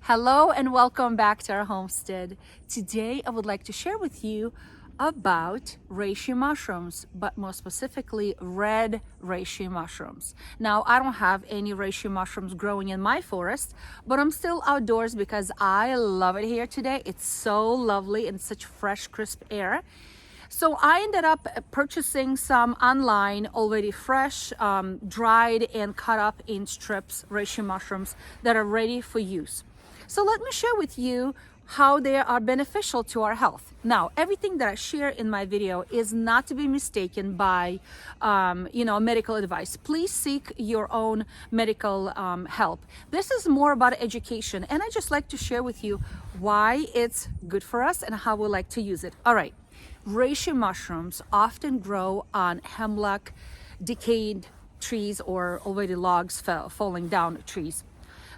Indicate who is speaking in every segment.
Speaker 1: Hello and welcome back to our homestead. Today I would like to share with you about reishi mushrooms, but more specifically red reishi mushrooms. Now I don't have any reishi mushrooms growing in my forest, but I'm still outdoors because I love it here today. It's so lovely and such fresh, crisp air. So I ended up purchasing some online, already fresh, dried and cut up in strips reishi mushrooms that are ready for use. So let me share with you how they are beneficial to our health. Now, everything that I share in my video is not to be mistaken by, medical advice. Please seek your own medical help. This is more about education, and I just like to share with you why it's good for us and how we like to use it. All right. Reishi mushrooms often grow on hemlock, decayed trees, or already logs falling down trees.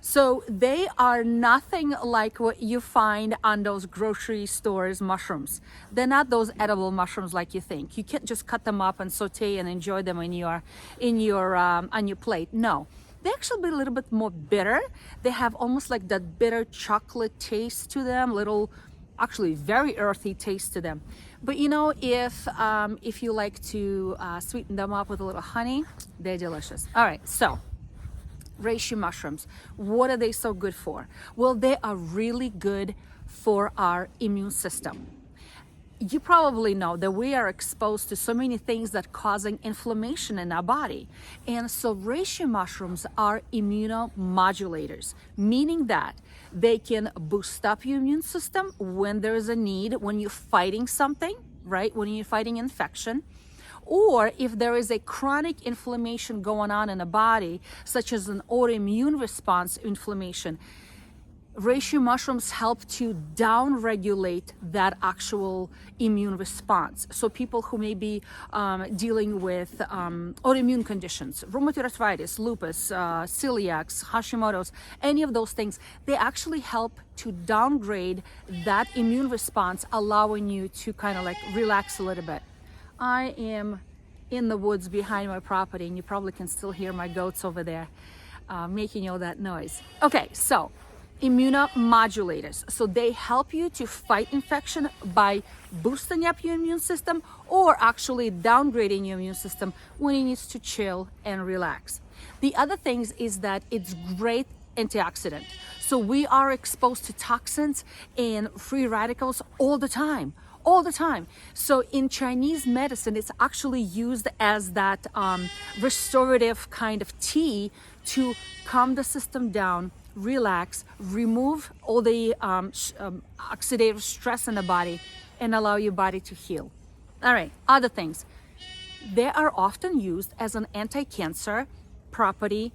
Speaker 1: So they are nothing like what you find on those grocery stores mushrooms. They're not those edible mushrooms like you think. You can't just cut them up and saute and enjoy them on your plate. No. They actually be a little bit more bitter. They have almost like that bitter chocolate taste to them, actually very earthy taste to them. But if you like to sweeten them up with a little honey, they're delicious. All right, so reishi mushrooms, what are they so good for? Well, they are really good for our immune system. You probably know that we are exposed to so many things that causing inflammation in our body. And so reishi mushrooms are immunomodulators, meaning that they can boost up your immune system when there is a need, when you're fighting something, right? When you're fighting infection, or if there is a chronic inflammation going on in the body, such as an autoimmune response inflammation. Reishi mushrooms help to down-regulate that actual immune response. So people who may be dealing with autoimmune conditions, rheumatoid arthritis, lupus, celiac, Hashimoto's, any of those things, they actually help to downgrade that immune response, allowing you to kind of like relax a little bit. I am in the woods behind my property, and you probably can still hear my goats over there making all that noise. Okay, so immunomodulators. So they help you to fight infection by boosting up your immune system or actually downgrading your immune system when it needs to chill and relax. The other things is that it's great antioxidant. So we are exposed to toxins and free radicals all the time. So in Chinese medicine, it's actually used as that restorative kind of tea to calm the system down, relax, remove all the oxidative stress in the body, and allow your body to heal. All right, other things. They are often used as an anti-cancer property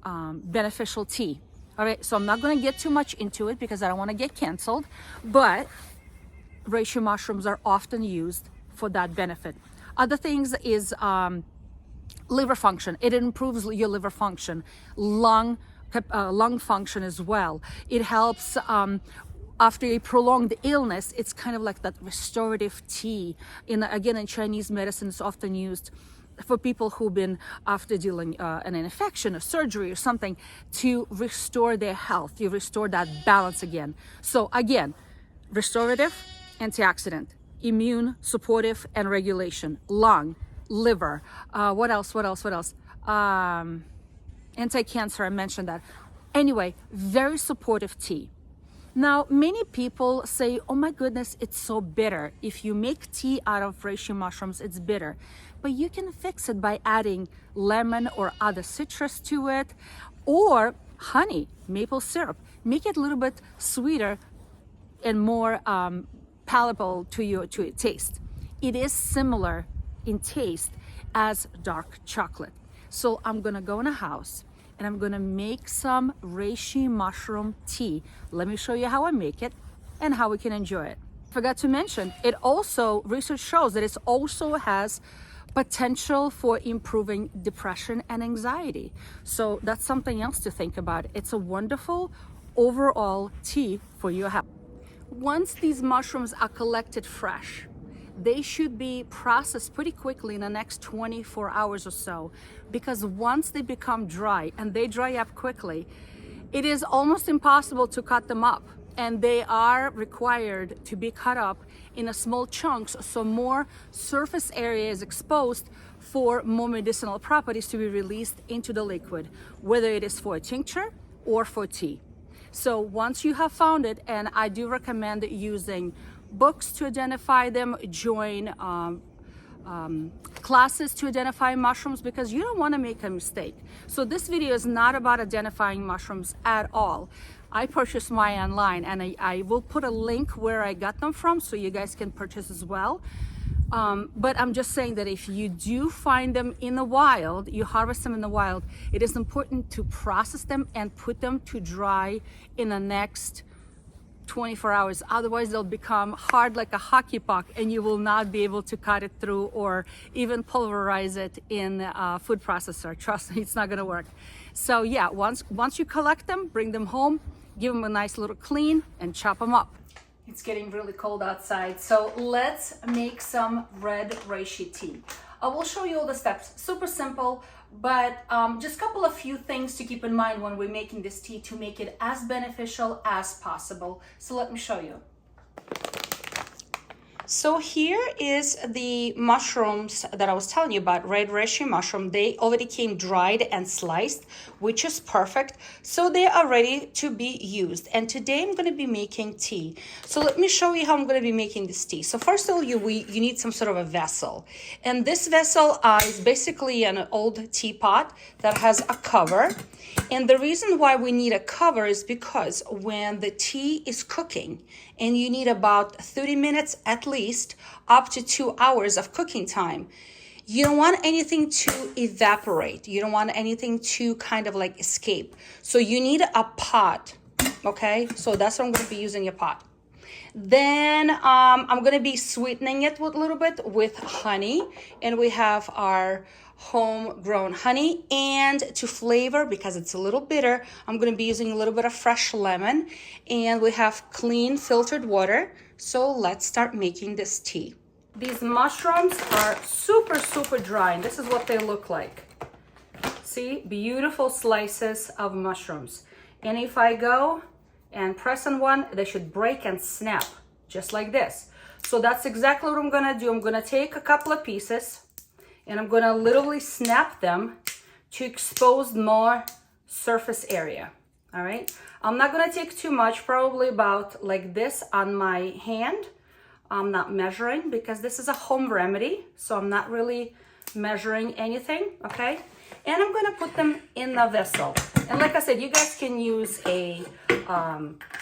Speaker 1: beneficial tea. All right, so I'm not going to get too much into it because I don't want to get canceled, but reishi mushrooms are often used for that benefit. Other things is liver function. It improves your liver function, lung function as well. It helps after a prolonged illness. It's kind of like that restorative tea. In Chinese medicine, it's often used for people who've been after dealing an infection or surgery or something to restore their health. You restore that balance again. So again, restorative, antioxidant, immune supportive and regulation, lung, liver, what else? Anti-cancer, I mentioned that. Anyway, very supportive tea. Now, many people say, oh my goodness, it's so bitter. If you make tea out of reishi mushrooms, it's bitter. But you can fix it by adding lemon or other citrus to it, or honey, maple syrup. Make it a little bit sweeter and more palatable to your taste. It is similar in taste as dark chocolate. So I'm gonna go in a house and I'm gonna make some reishi mushroom tea. Let me show you how I make it and how we can enjoy it. Forgot to mention, research shows that it also has potential for improving depression and anxiety. So that's something else to think about. It's a wonderful overall tea for your health. Once these mushrooms are collected fresh, they should be processed pretty quickly in the next 24 hours or so, because once they become dry, and they dry up quickly, it is almost impossible to cut them up, and they are required to be cut up in a small chunks so more surface area is exposed for more medicinal properties to be released into the liquid, whether it is for a tincture or for tea. So once you have found it, and I do recommend using books to identify them, join classes to identify mushrooms, because you don't want to make a mistake. So this video is not about identifying mushrooms at all. I purchased mine online, and I will put a link where I got them from so you guys can purchase as well. But I'm just saying that if you do find them in the wild, you harvest them in the wild, it is important to process them and put them to dry in the next 24 hours. Otherwise they'll become hard like a hockey puck, and you will not be able to cut it through or even pulverize it in a food processor. Trust me, it's not gonna work. So yeah, once you collect them, bring them home, give them a nice little clean, and chop them up. It's getting really cold outside, so let's make some red reishi tea. I will show you all the steps. Super simple, but just a couple of few things to keep in mind when we're making this tea to make it as beneficial as possible. So let me show you. So here is the mushrooms that I was telling you about, red reishi mushroom. They already came dried and sliced, which is perfect. So they are ready to be used. And today I'm going to be making tea. So let me show you how I'm going to be making this tea. So first of all, you need some sort of a vessel. And this vessel is basically an old teapot that has a cover. And the reason why we need a cover is because when the tea is cooking, and you need about 30 minutes at least, up to 2 hours of cooking time, you don't want anything to evaporate. You don't want anything to kind of like escape. So you need a pot, okay? So that's what I'm going to be using, a pot. Then I'm going to be sweetening it with a little bit with honey. And we have our homegrown honey, and to flavor, because it's a little bitter, I'm going to be using a little bit of fresh lemon, and we have clean filtered water. So let's start making this tea. These mushrooms are super dry, and this is what they look like. See, beautiful slices of mushrooms. And if I go and press on one, they should break and snap just like this. So that's exactly what I'm going to do. I'm going to take a couple of pieces, and I'm going to literally snap them to expose more surface area. All right. I'm not going to take too much, probably about like this on my hand. I'm not measuring because this is a home remedy. So I'm not really measuring anything. Okay. And I'm going to put them in the vessel. And like I said, you guys can use a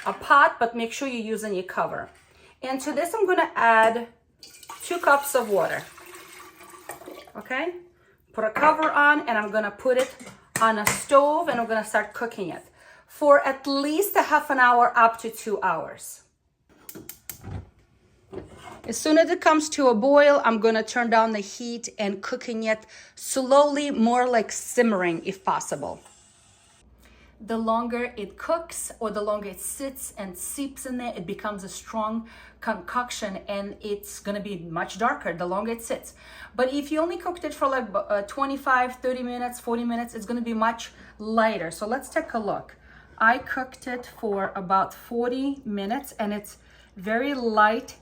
Speaker 1: pot, but make sure you're using a cover. And to this, I'm going to add 2 cups of water. Okay, put a cover on, and I'm gonna put it on a stove, and I'm gonna start cooking it for at least a half an hour up to 2 hours. As soon as it comes to a boil, I'm gonna turn down the heat and cooking it slowly, more like simmering if possible. The longer it cooks, or the longer it sits and seeps in there, it becomes a strong concoction, and it's going to be much darker the longer it sits. But if you only cooked it for like 25, 30 minutes, 40 minutes, it's going to be much lighter. So let's take a look. I cooked it for about 40 minutes, and it's very light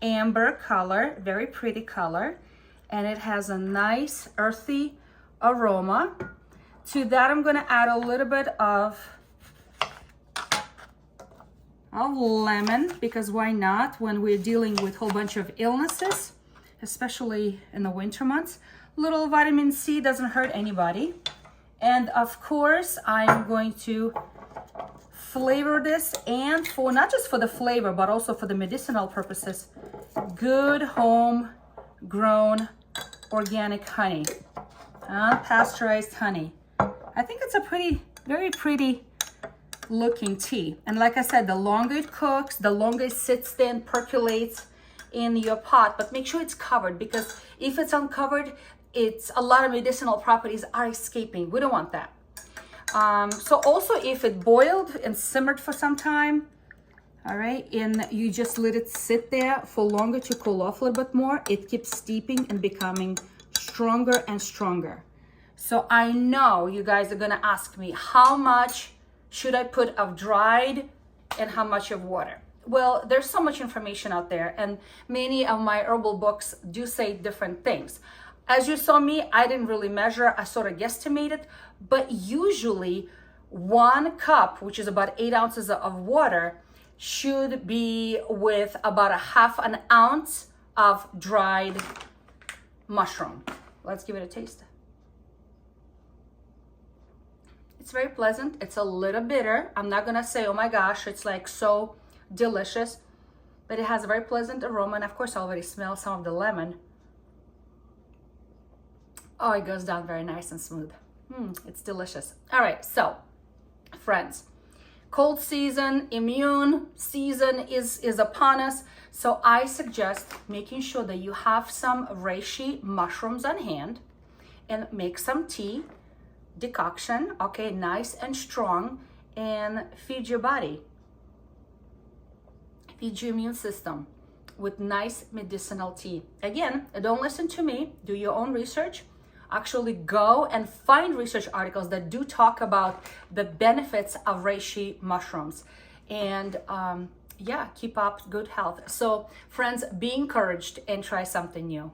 Speaker 1: amber color, very pretty color, and it has a nice earthy aroma. To that, I'm going to add a little bit of lemon, because why not when we're dealing with a whole bunch of illnesses, especially in the winter months. Little vitamin C doesn't hurt anybody. And of course, I'm going to flavor this, and for not just for the flavor, but also for the medicinal purposes, good home-grown organic honey, unpasteurized honey. I think it's a very pretty looking tea. And like I said, the longer it cooks, the longer it sits there and percolates in your pot. But make sure it's covered, because if it's uncovered, it's a lot of medicinal properties are escaping. We don't want that. So also, if it boiled and simmered for some time, all right, and you just let it sit there for longer to cool off a little bit more, it keeps steeping and becoming stronger and stronger. So I know you guys are gonna ask me, how much should I put of dried and how much of water? Well, there's so much information out there, and many of my herbal books do say different things. As you saw me, I didn't really measure, I sort of guesstimated, but usually 1 cup, which is about 8 ounces of water, should be with about a half an ounce of dried mushroom. Let's give it a taste. It's very pleasant. It's a little bitter. I'm not gonna say, oh my gosh, it's like so delicious, but it has a very pleasant aroma. And of course, I already smell some of the lemon. Oh, it goes down very nice and smooth. It's delicious. All right, so friends, cold season, immune season is upon us. So I suggest making sure that you have some reishi mushrooms on hand and make some tea decoction, okay, nice and strong, and feed your body, feed your immune system with nice medicinal tea. Again, don't listen to me, do your own research. Actually go and find research articles that do talk about the benefits of reishi mushrooms, and yeah, keep up good health. So friends, be encouraged and try something new.